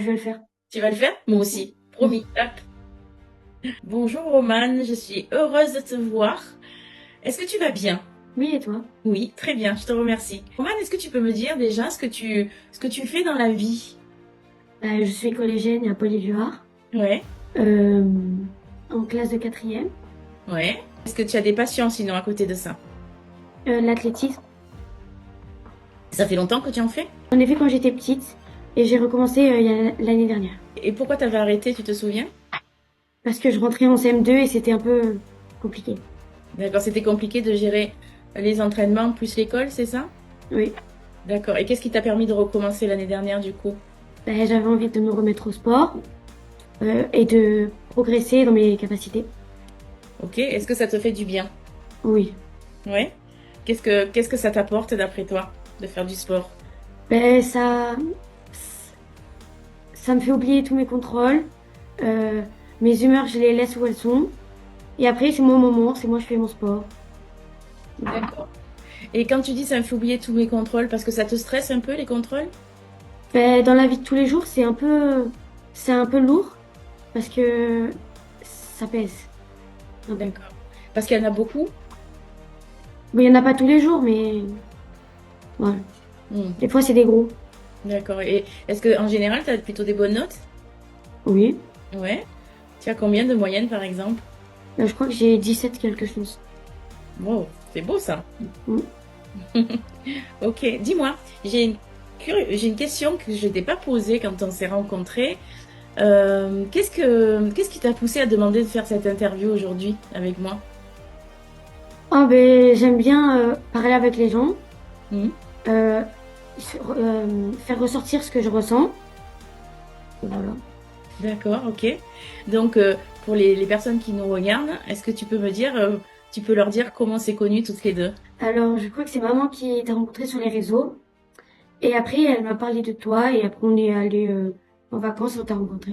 Je vais le faire. Tu vas le faire? Moi aussi. Mm. Promis. Hop. Bonjour Romane, je suis heureuse de te voir. Est-ce que tu vas bien? Oui, et toi? Oui, très bien, je te remercie. Romane, est-ce que tu peux me dire déjà ce que tu fais dans la vie? Je suis collégienne à Polyjuar, Ouais, euh, en classe de quatrième. ouais. Est-ce que tu as des passions sinon à côté de ça? L'athlétisme. Ça fait longtemps que tu en fais? J'en ai fait quand j'étais petite et j'ai recommencé l'année dernière. Et pourquoi t'avais arrêté, tu te souviens? Parce que je rentrais en CM2 et c'était un peu compliqué. D'accord, c'était compliqué de gérer les entraînements plus l'école, c'est ça? Oui. D'accord. Et qu'est-ce qui t'a permis de recommencer l'année dernière du coup? J'avais envie de me remettre au sport et de progresser dans mes capacités. Ok, est-ce que ça te fait du bien? Oui. Ouais. Qu'est-ce que ça t'apporte d'après toi de faire du sport? Ben, ça me fait oublier tous mes contrôles. Euh, Mes humeurs, je les laisse où elles sont. Et après, c'est mon moment, c'est moi, je fais mon sport. D'accord. Et quand tu dis ça me fait oublier tous mes contrôles, parce que ça te stresse un peu les contrôles? Ben, dans la vie de tous les jours, c'est un peu lourd parce que ça pèse un peu. D'accord. Parce qu'il y en a beaucoup? Bon, il y en a pas tous les jours, mais voilà. Hmm. Des fois, c'est des gros. D'accord. Et est-ce que en général, tu as plutôt des bonnes notes? Oui. Ouais. Tu as combien de moyenne par exemple? Je crois que j'ai 17 quelque chose. Wow, c'est beau ça. Mm. Ok, dis-moi, j'ai une question que je t'ai pas posée quand on s'est rencontrés. Qu'est-ce qui t'a poussé à demander de faire cette interview aujourd'hui avec moi? Ah, ben, j'aime bien parler avec les gens, Hmm. euh, faire ressortir ce que je ressens. Voilà. D'accord, ok. Donc, pour les personnes qui nous regardent, est-ce que tu peux me dire, tu peux leur dire comment c'est connu toutes les deux? Alors, je crois que c'est maman qui t'a rencontré sur les réseaux. Et après, elle m'a parlé de toi. Et après, on est allé en vacances, on t'a rencontré.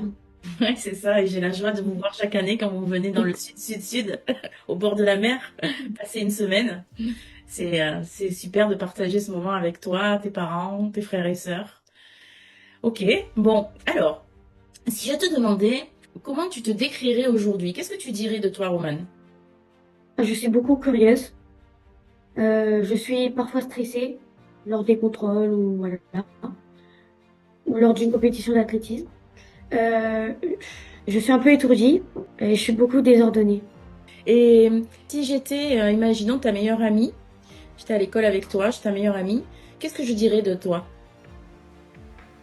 Ouais, c'est ça, et j'ai la joie de vous voir chaque année quand vous venez dans le sud-sud-sud, au bord de la mer, passer une semaine. C'est super de partager ce moment avec toi, tes parents, tes frères et sœurs. Ok, bon, alors, si je te demandais comment tu te décrirais aujourd'hui, qu'est-ce que tu dirais de toi, Romane? Je suis beaucoup curieuse. Je suis parfois stressée lors des contrôles ou voilà, ou lors d'une compétition d'athlétisme. Euh, je suis un peu étourdie et je suis beaucoup désordonnée. Et si j'étais, imaginons ta meilleure amie, j'étais à l'école avec toi, je suis ta meilleure amie, qu'est-ce que je dirais de toi?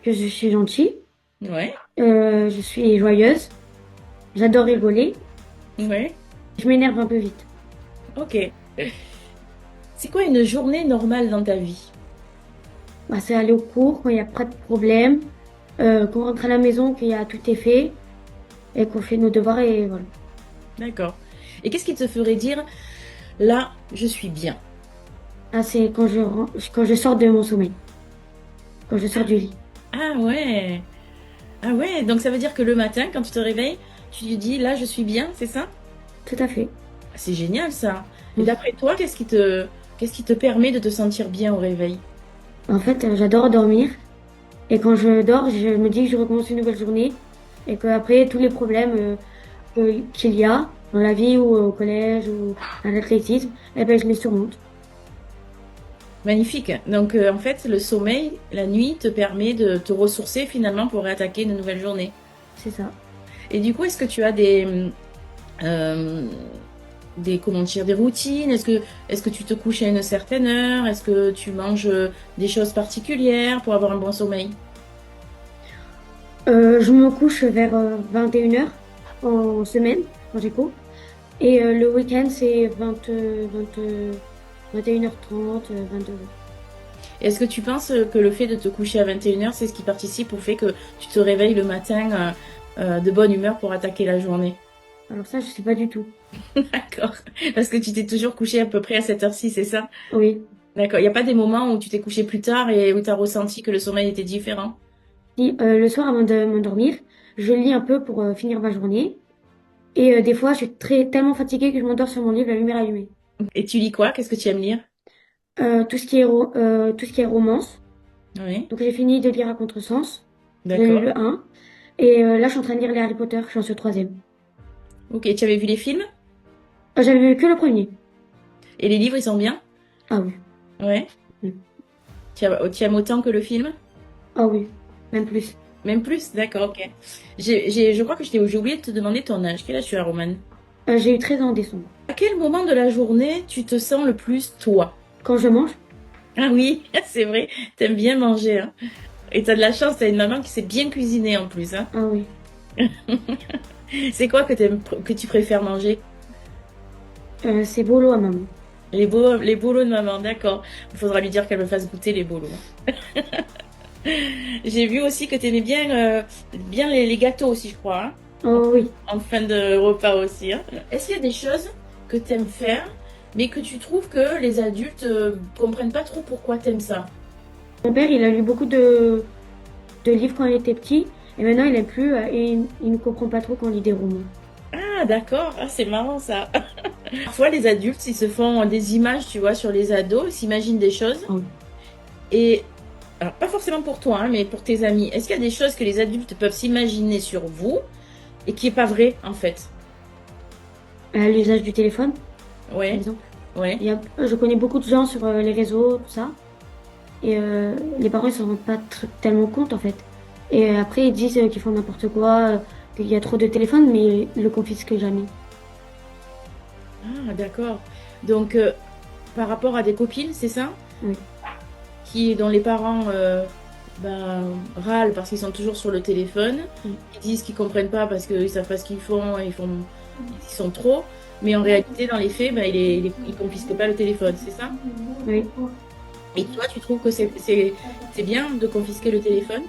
Que je suis gentille, Ouais, je suis joyeuse, j'adore rigoler, ouais, je m'énerve un peu vite. ok. C'est quoi une journée normale dans ta vie? Bah, c'est aller au cours quand il n'y a pas de problème, qu'on rentre à la maison, qu'il y a tout est fait et qu'on fait nos devoirs et voilà. D'accord. Et qu'est-ce qui te ferait dire, là, je suis bien? Ah, c'est quand je sors de mon sommeil, quand je sors du lit. Ah ouais, ah ouais, donc ça veut dire que le matin, quand tu te réveilles, tu te dis, là, je suis bien, c'est ça? Tout à fait. Ah, c'est génial ça. Et d'après toi, qu'est-ce qui te permet de te sentir bien au réveil? En fait, j'adore dormir. Et quand je dors, je me dis que je recommence une nouvelle journée et qu'après, tous les problèmes qu'il y a dans la vie ou au collège ou à l'athlétisme, eh ben, je les surmonte. Magnifique. Donc en fait, le sommeil, la nuit, te permet de te ressourcer finalement pour réattaquer une nouvelle journée. C'est ça. Et du coup, est-ce que tu as euh, comment dire, des routines? Est-ce que tu te couches à une certaine heure? Est-ce que tu manges des choses particulières pour avoir un bon sommeil? Je me couche vers 21 heures en semaine, quand j'ai cours. Et le week-end, c'est 21h30, 22h. Est-ce que tu penses que le fait de te coucher à 21 heures, c'est ce qui participe au fait que tu te réveilles le matin de bonne humeur pour attaquer la journée? Alors ça, je sais pas du tout. D'accord. Parce que tu t'es toujours couché à peu près à cette heure-ci, c'est ça? Oui. D'accord. Il n'y a pas des moments où tu t'es couché plus tard et où tu as ressenti que le sommeil était différent? Le soir, avant de m'endormir, je lis un peu pour finir ma journée. Et des fois, je suis tellement fatiguée que je m'endors sur mon lit, la lumière allumée. Et tu lis quoi? Qu'est-ce que tu aimes lire? Tout ce qui est romance. Oui. Donc j'ai fini de lire à contresens. J'ai lu D'accord. le un. Et là, je suis en train de lire les Harry Potter. Je suis en ce troisième. Ok, tu avais vu les films? J'avais vu que le premier. Et les livres, ils sont bien? Ah oui. Ouais. Mm. Tu aimes autant que le film? Ah oui. Même plus. Même plus? D'accord, ok. Je crois que j'ai oublié de te demander ton âge. Quel âge tu as, Romane? J'ai eu 13 ans en décembre. À quel moment de la journée tu te sens le plus toi? Quand je mange, Ah oui, c'est vrai, t'aimes bien manger, hein. Et t'as de la chance, t'as une maman qui sait bien cuisiner en plus, hein. ah oui. C'est quoi que tu préfères manger? C'est bolo à maman. Les bolos de maman, d'accord. Il faudra lui dire qu'elle me fasse goûter les bolos. J'ai vu aussi que t'aimais bien les gâteaux aussi, je crois, hein. Oh oui. En fin de repas aussi, hein. Est-ce qu'il y a des choses que t'aimes faire, mais que tu trouves que les adultes comprennent pas trop pourquoi t'aimes ça? Mon père, il a lu beaucoup de livres quand il était petit. Et maintenant, il aime plus. Et il ne comprend pas trop quand on lit des romans. Ah, d'accord. Ah, c'est marrant ça. Parfois, les adultes, ils se font des images, tu vois, sur les ados, ils s'imaginent des choses. Ah oui. Et, alors, pas forcément pour toi, hein, mais pour tes amis. Est-ce qu'il y a des choses que les adultes peuvent s'imaginer sur vous et qui est pas vrai, en fait? L'usage du téléphone, par Ouais, exemple. ouais. Je connais beaucoup de gens sur les réseaux, tout ça. Et les parents, ils s'en rendent pas tellement compte, en fait. Et après, ils disent qu'ils font n'importe quoi, qu'il y a trop de téléphones, mais ils le confisquent jamais. Ah, d'accord. Donc, par rapport à des copines, c'est ça? Oui. Dont les parents râlent parce qu'ils sont toujours sur le téléphone. Mm. Ils disent qu'ils comprennent pas parce qu'ils savent pas ce qu'ils font, ils sont trop. Mais en réalité, dans les faits, ils confisquent pas le téléphone, c'est ça? Oui. Et toi, tu trouves que c'est bien de confisquer le téléphone?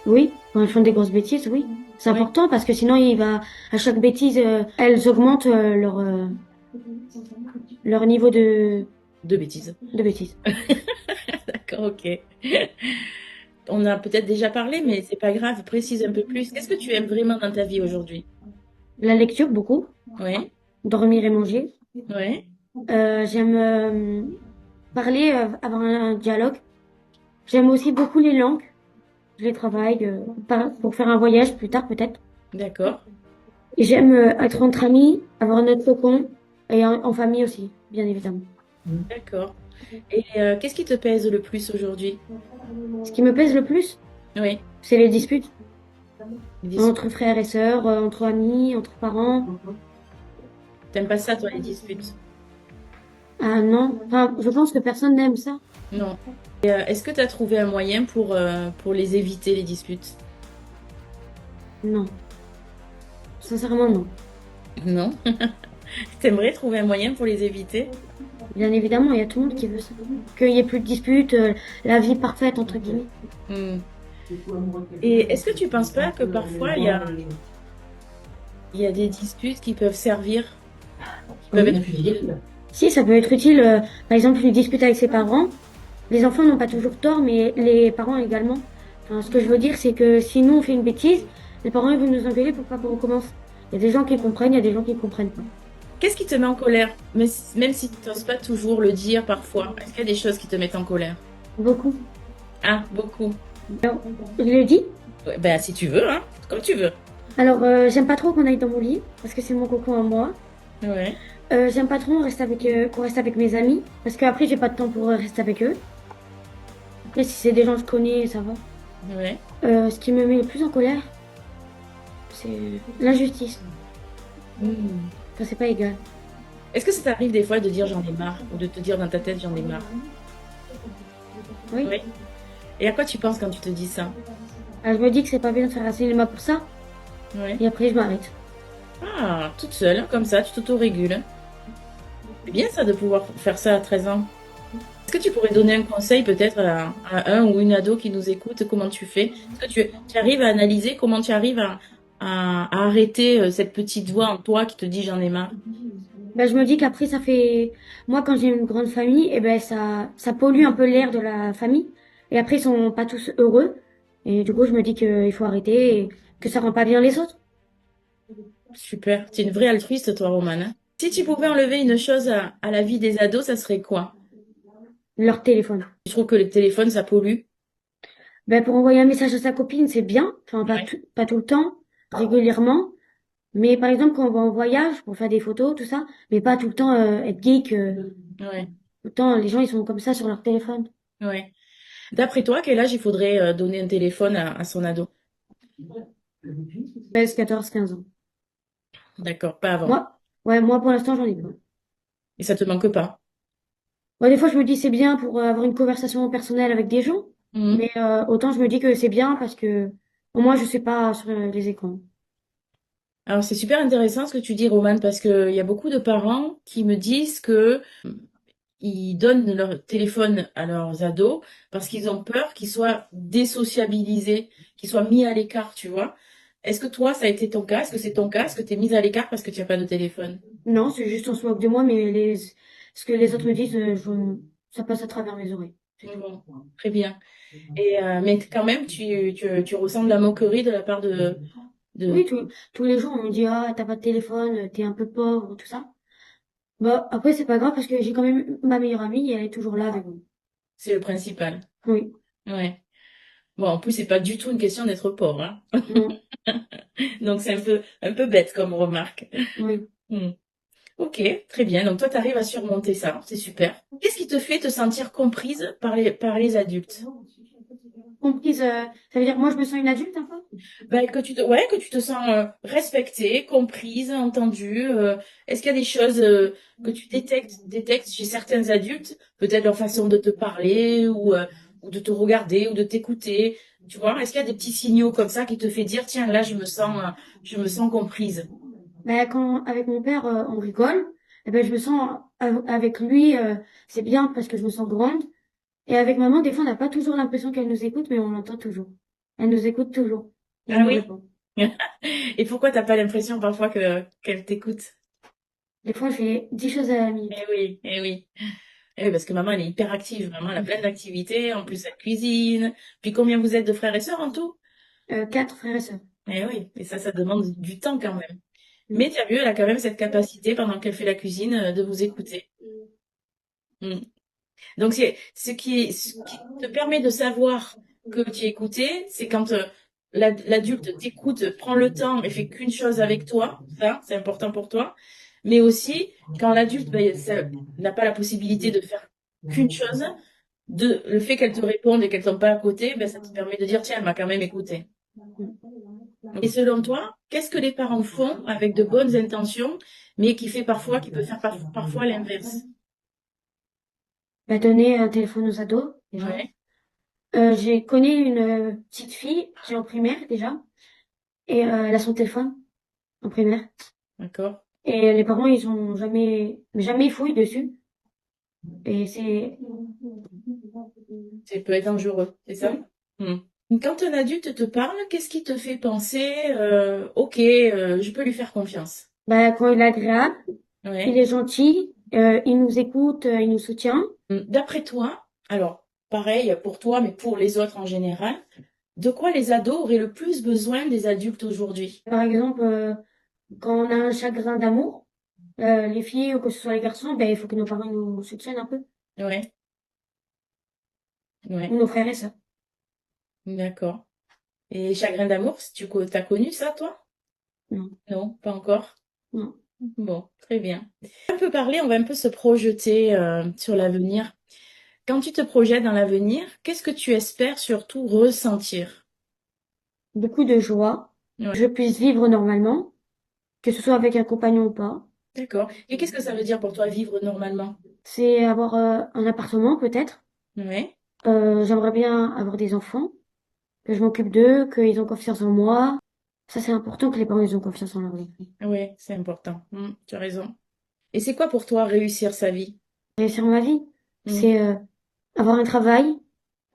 Oui, quand ils font des grosses bêtises, oui. C'est Ouais. important parce que sinon, à chaque bêtise, elles augmentent leur niveau De bêtises. de bêtises. D'accord, ok. On a peut-être déjà parlé, mais c'est pas grave, précise un peu plus. Qu'est-ce que tu aimes vraiment dans ta vie aujourd'hui? La lecture, beaucoup. Ouais, Dormir et manger. ouais. J'aime parler, avoir un dialogue. J'aime aussi beaucoup les langues. Je les travaille pour faire un voyage plus tard peut-être. D'accord, Et j'aime être entre amis, avoir notre cocon et en famille aussi, bien évidemment. d'accord. Et qu'est-ce qui te pèse le plus aujourd'hui? Ce qui me pèse le plus, Oui, c'est les disputes les disputes. entre frères et sœurs, entre amis, entre parents. T'aimes pas ça, toi, les disputes? Ah non, enfin, je pense que personne n'aime ça. Non. Et, est-ce que tu as trouvé un moyen pour les éviter, les disputes? Non, sincèrement non. Non. T'aimerais trouver un moyen pour les éviter? Bien évidemment, il y a tout le monde qui veut ça. Qu'il y ait plus de disputes, la vie parfaite entre guillemets. Hmm. Et est-ce que tu penses pas que parfois il y a des disputes qui peuvent servir, qui peuvent Oui. être utiles? Si, ça peut être utile. Par exemple, une dispute avec ses parents. Les enfants n'ont pas toujours tort, mais les parents également. Enfin, ce que je veux dire, c'est que si nous on fait une bêtise, les parents ils vont nous engueuler pour pas qu'on recommence. Il y a des gens qui comprennent, il y a des gens qui comprennent pas. Qu'est-ce qui te met en colère? Même si tu n'oses pas toujours le dire parfois, est-ce qu'il y a des choses qui te mettent en colère? Beaucoup. Ah, beaucoup. Alors, je le dis. Ouais, ben, si tu veux, hein, comme tu veux. Alors, j'aime pas trop qu'on aille dans mon lit parce que c'est mon cocon à moi. Ouais, J'aime pas trop qu'on reste avec mes amis parce qu'après j'ai pas de temps pour rester avec eux. Après, si c'est des gens que je connais, ça va. ouais. Ce qui me met le plus en colère, c'est l'injustice. Hmm. Enfin, c'est pas égal. Est-ce que ça t'arrive des fois de dire j'en ai marre, ou de te dire dans ta tête j'en ai marre? Oui. Oui. Et à quoi tu penses quand tu te dis ça? Alors, je me dis que c'est pas bien de faire un cinéma pour ça. Ouais. Et après, je m'arrête. Ah, toute seule, comme ça, tu t'auto-régules. C'est bien ça de pouvoir faire ça à 13 ans. Est-ce que tu pourrais donner un conseil peut-être à un ou une ado qui nous écoute? Comment tu fais? Est-ce que tu arrives à analyser comment tu arrives à arrêter cette petite voix en toi qui te dit j'en ai marre? Ben, je me dis qu'après, ça fait. Moi, quand j'ai une grande famille, et ben, ça pollue un peu l'air de la famille. Et après, ils sont pas tous heureux. Et du coup, je me dis qu'il faut arrêter et que ça rend pas bien les autres. Super. Tu es une vraie altruiste, toi, Romane, hein. Si tu pouvais enlever une chose à la vie des ados, ça serait quoi? Leur téléphone. Tu trouves que le téléphone, ça pollue? Ben, pour envoyer un message à sa copine, c'est bien. Enfin, Ouais, pas tout le temps, régulièrement. Mais par exemple, quand on va en voyage pour faire des photos, tout ça, mais pas tout le temps être geek. ouais, Tout le temps, les gens, ils sont comme ça sur leur téléphone. ouais. D'après toi, quel âge il faudrait donner un téléphone à son ado? 13, 14, 15 ans. D'accord, pas avant. Moi, ouais, moi, pour l'instant, j'en ai pas. Et ça te manque pas? Ouais, des fois, je me dis c'est bien pour avoir une conversation personnelle avec des gens, Mhm. mais autant je me dis que c'est bien parce que au moins je suis pas sur les écrans. Alors c'est super intéressant ce que tu dis, Romane, parce qu'il y a beaucoup de parents qui me disent que ils donnent leur téléphone à leurs ados parce qu'ils ont peur qu'ils soient désociabilisés, qu'ils soient mis à l'écart, tu vois. Est-ce que toi, ça a été ton cas? Est-ce que c'est ton cas? Est-ce que tu es mise à l'écart parce que tu n'as pas de téléphone? Non, c'est juste on se moque de moi, mais ce que les autres me disent, ça passe à travers mes oreilles. C'est tout. Bon, très bien. Et mais quand même, tu ressens de la moquerie de la part de... Oui, tous les jours on me dit ah t'as pas de téléphone, t'es un peu pauvre, tout ça. Bah après c'est pas grave parce que j'ai quand même ma meilleure amie et elle est toujours là avec moi. C'est le principal. Oui, Ouais. Bon, en plus, c'est pas du tout une question d'être pauvre, hein. non, Donc c'est un peu bête comme remarque. oui. Hmm. Ok, très bien. Donc toi, tu arrives à surmonter ça, c'est super. Qu'est-ce qui te fait te sentir comprise par les adultes? Comprise, ça veut dire que moi je me sens une adulte un peu? Ben, que tu te sens respectée, comprise, entendue. Est-ce qu'il y a des choses que tu détectes chez certains adultes, peut-être leur façon de te parler ou de te regarder ou de t'écouter, tu vois? Est-ce qu'il y a des petits signaux comme ça qui te fait dire, tiens, là, je me sens comprise. Ben, quand avec mon père on rigole, eh ben je me sens avec lui c'est bien parce que je me sens grande. Et avec maman, des fois on n'a pas toujours l'impression qu'elle nous écoute, mais on l'entend toujours. Elle nous écoute toujours. Et elle Ah nous oui? répond. Et pourquoi t'as pas l'impression parfois qu'elle t'écoute? Des fois, je fais 10 choses à la Eh minute. oui, eh oui. Eh oui, parce que maman, elle est hyper active. Maman, elle a plein d'activités. En plus, elle cuisine. Puis combien vous êtes de frères et sœurs en tout? 4 frères et sœurs. Eh oui, et ça demande du temps quand même. Mais Mm. tu as vu, elle a quand même cette capacité, pendant qu'elle fait la cuisine, de vous écouter. Mm. Donc, ce qui te permet de savoir que tu es écouté, c'est quand l'adulte t'écoute, prend le temps et fait qu'une chose avec toi. Ça, c'est important pour toi. Mais aussi, quand l'adulte ben, n'a pas la possibilité de faire qu'une chose, le fait qu'elle te réponde et qu'elle tombe pas à côté, ben, ça te permet de dire, tiens, elle m'a quand même écouté. Et selon toi, qu'est-ce que les parents font avec de bonnes intentions, mais qui peut faire parfois l'inverse? Bah, donner un téléphone aux ados, déjà. Ouais, J'ai connu une petite fille, j'ai en primaire déjà, et elle a son téléphone en primaire. d'accord. Et les parents, ils ont jamais fouillé dessus. Et c'est, Ça peut être dangereux, c'est ça? oui. Hmm. Quand un adulte te parle, qu'est-ce qui te fait penser, ok, je peux lui faire confiance? Bah, quand il est agréable, il Ouais. est gentil, il nous écoute, il nous soutient. D'après toi, alors, pareil pour toi, mais pour les autres en général, de quoi les ados auraient le plus besoin des adultes aujourd'hui? Par exemple, quand on a un chagrin d'amour, les filles ou que ce soit les garçons, ben, il faut que nos parents nous soutiennent un peu. Ouais, Ou ouais, nos frères et sœurs. d'accord. Et chagrin d'amour, t'as connu ça, toi? Non, Non, pas encore. non. Bon, très bien. On peut parler, on va un peu se projeter sur l'avenir. Quand tu te projettes dans l'avenir, qu'est-ce que tu espères surtout ressentir? Beaucoup de joie. Ouais, Que je puisse vivre normalement, que ce soit avec un compagnon ou pas. d'accord. Et qu'est-ce que ça veut dire pour toi vivre normalement? C'est avoir un appartement peut-être. Ouais, J'aimerais bien avoir des enfants, que je m'occupe d'eux, qu'ils ont confiance en moi. Ça, c'est important que les parents ils ont confiance en leurs enfants. ouais, c'est important. Tu as raison. Et c'est quoi pour toi réussir sa vie? Réussir ma vie, Hmm, c'est avoir un travail,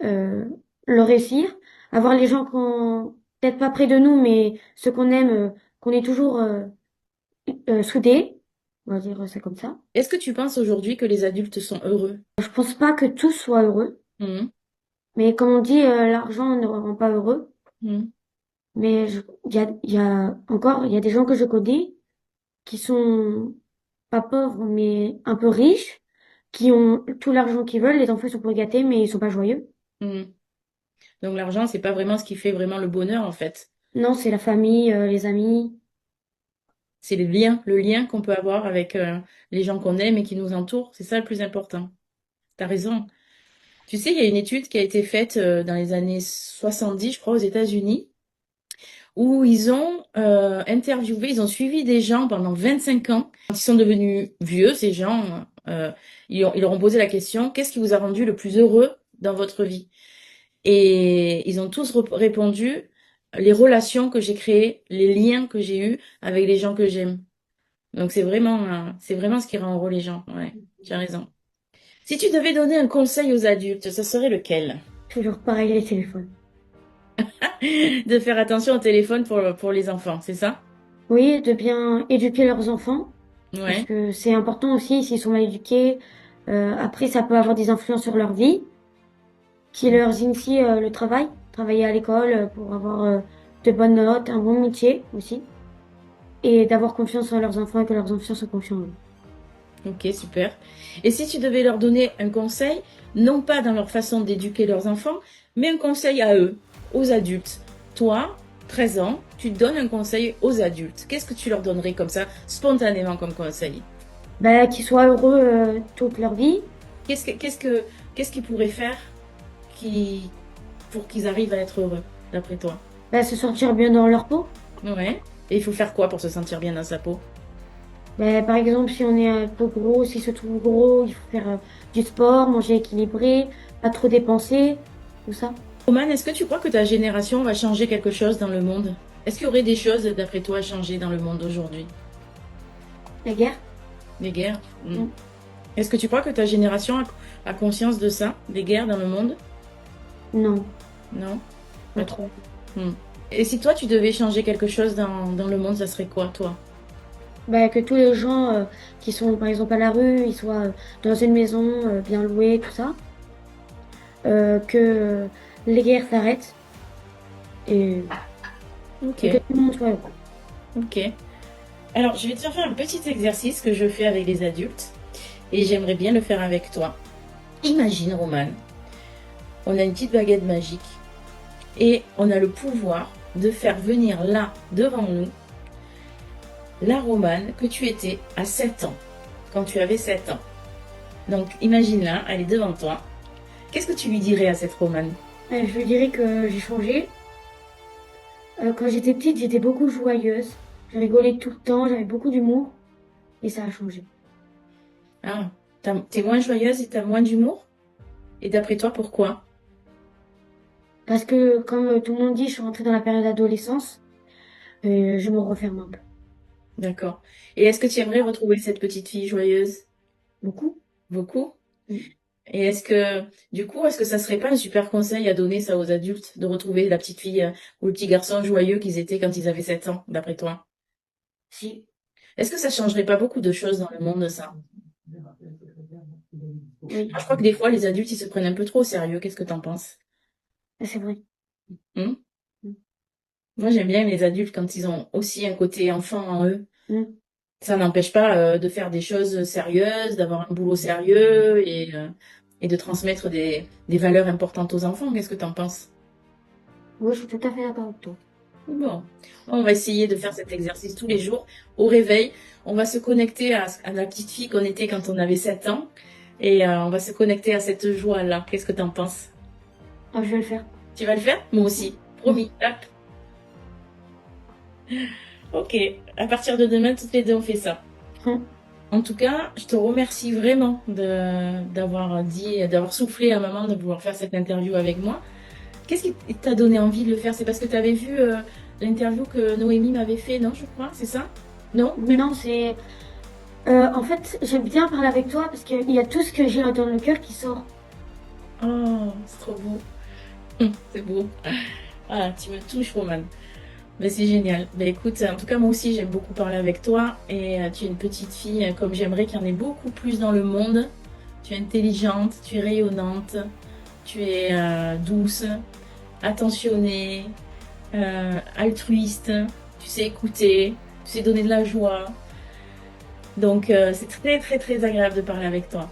euh, le réussir, avoir les gens qu'on peut-être pas près de nous, mais ceux qu'on aime, qu'on est toujours soudés, on va dire ça comme ça. Est-ce que tu penses aujourd'hui que les adultes sont heureux? Je pense pas que tous soient heureux, Hmm, mais comme on dit, l'argent ne rend pas heureux. hmm, Mais il y a des gens que je connais qui sont pas pauvres, mais un peu riches, qui ont tout l'argent qu'ils veulent. Les enfants ils sont pour gâter, mais ils sont pas joyeux. hmm. Donc l'argent, c'est pas vraiment ce qui fait vraiment le bonheur en fait. Non, c'est la famille, les amis. C'est le lien qu'on peut avoir avec les gens qu'on aime et qui nous entourent. C'est ça le plus important. T'as raison. Tu sais, il y a une étude qui a été faite dans les années 70, je crois, aux États-Unis, où ils ont interviewé, ils ont suivi des gens pendant 25 ans. Quand ils sont devenus vieux, ces gens, ils leur ont posé la question, qu'est-ce qui vous a rendu le plus heureux dans votre vie? Et ils ont tous répondu, les relations que j'ai créées, les liens que j'ai eus avec les gens que j'aime. Donc c'est vraiment ce qui rend heureux les gens. Ouais, tu as raison. Si tu devais donner un conseil aux adultes, ce serait lequel? Toujours pareil, les téléphones. De faire attention au téléphone pour les enfants, c'est ça? Oui, de bien éduquer leurs enfants, parce Ouais. que c'est important aussi, s'ils sont mal éduqués, après ça peut avoir des influences sur leur vie, qui leur initient le travail, travailler à l'école pour avoir de bonnes notes, un bon métier aussi, et d'avoir confiance en leurs enfants et que leurs enfants soient confiants en eux. Ok, super. Et si tu devais leur donner un conseil, non pas dans leur façon d'éduquer leurs enfants, mais un conseil à eux, aux adultes. Toi, 13 ans, tu donnes un conseil aux adultes. Qu'est-ce que tu leur donnerais comme ça, spontanément comme conseil? Ben, qu'ils soient heureux toute leur vie, Qu'est-ce que, qu'est-ce que, qu'est-ce qu'ils pourraient faire qui, pour qu'ils arrivent à être heureux, d'après toi? ben, se sentir bien dans leur peau. Ouais. Et il faut faire quoi pour se sentir bien dans sa peau? Ben, par exemple, si on est un peu gros, s'il se trouve gros, il faut faire du sport, manger équilibré, pas trop dépenser, tout ça. Roman, est-ce que tu crois que ta génération va changer quelque chose dans le monde? Est-ce qu'il y aurait des choses, d'après toi, à changer dans le monde d'aujourd'hui? La guerre? Des guerres? Mm. Est-ce que tu crois que ta génération a conscience de ça, des guerres dans le monde? Non, Non? pas Pas trop. trop. Hmm. Et si toi, tu devais changer quelque chose dans le monde, ça serait quoi, toi? Ben, que tous les gens qui sont par exemple à la rue, ils soient dans une maison bien louée, tout ça. Que les guerres s'arrêtent et, Ok, et que tout le monde soit heureux. ok. Alors, je vais te faire un petit exercice que je fais avec les adultes et j'aimerais bien le faire avec toi. Imagine, Roman, on a une petite baguette magique et on a le pouvoir de faire venir là, devant nous, la Romane que tu étais à 7 ans, quand tu avais 7 ans. Donc imagine-la, elle est devant toi. Qu'est-ce que tu lui dirais à cette Romane? Je lui dirais que j'ai changé. Quand j'étais petite, j'étais beaucoup joyeuse. Je rigolais tout le temps, j'avais beaucoup d'humour et ça a changé. Ah, t'es moins joyeuse et t'as moins d'humour? Et d'après toi, pourquoi? Parce que, comme tout le monde dit, je suis rentrée dans la période d'adolescence et je me referme un peu. D'accord. Et est-ce que tu aimerais retrouver cette petite fille joyeuse? Beaucoup. Beaucoup? Mm. Et du coup, est-ce que ça serait pas un super conseil à donner ça aux adultes, de retrouver la petite fille ou le petit garçon joyeux qu'ils étaient quand ils avaient 7 ans, d'après toi? Si. Est-ce que ça changerait pas beaucoup de choses dans le monde, ça? Oui, Je crois que des fois, les adultes, ils se prennent un peu trop au sérieux. Qu'est-ce que t'en penses? c'est vrai. Hmm. Mm. Moi, j'aime bien les adultes quand ils ont aussi un côté enfant en eux. Mm. Ça n'empêche pas de faire des choses sérieuses, d'avoir un boulot sérieux et de transmettre des valeurs importantes aux enfants. Qu'est-ce que t'en penses? Oui, je suis tout à fait d'accord avec toi. Bon, on va essayer de faire cet exercice tous les jours. Au réveil, on va se connecter à la petite fille qu'on était quand on avait 7 ans et on va se connecter à cette joie-là. Qu'est-ce que t'en penses? Ah, je vais le faire. Tu vas le faire? Moi aussi. Promis. Hop. Ok. À partir de demain, toutes les deux, on fait ça. Mm. En tout cas, je te remercie vraiment d'avoir soufflé à maman de pouvoir faire cette interview avec moi. Qu'est-ce qui t'a donné envie de le faire? C'est parce que tu avais vu l'interview que Noémie m'avait fait, non, je crois, c'est ça? Non? Non, c'est... en fait, j'aime bien parler avec toi parce qu'il y a tout ce que j'ai dans le cœur qui sort. Oh, c'est trop beau. C'est beau. Ah, tu me touches, Roman. Ben, c'est génial. Ben, écoute, en tout cas, moi aussi, j'aime beaucoup parler avec toi. Et tu es une petite fille, comme j'aimerais qu'il y en ait beaucoup plus dans le monde. Tu es intelligente, tu es rayonnante, tu es douce, attentionnée, altruiste, tu sais écouter, tu sais donner de la joie. Donc, c'est très, très, très agréable de parler avec toi.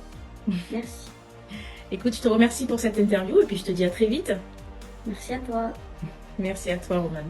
Merci. Écoute, je te remercie pour cette interview et puis je te dis à très vite. Merci à toi. Merci à toi, Roman.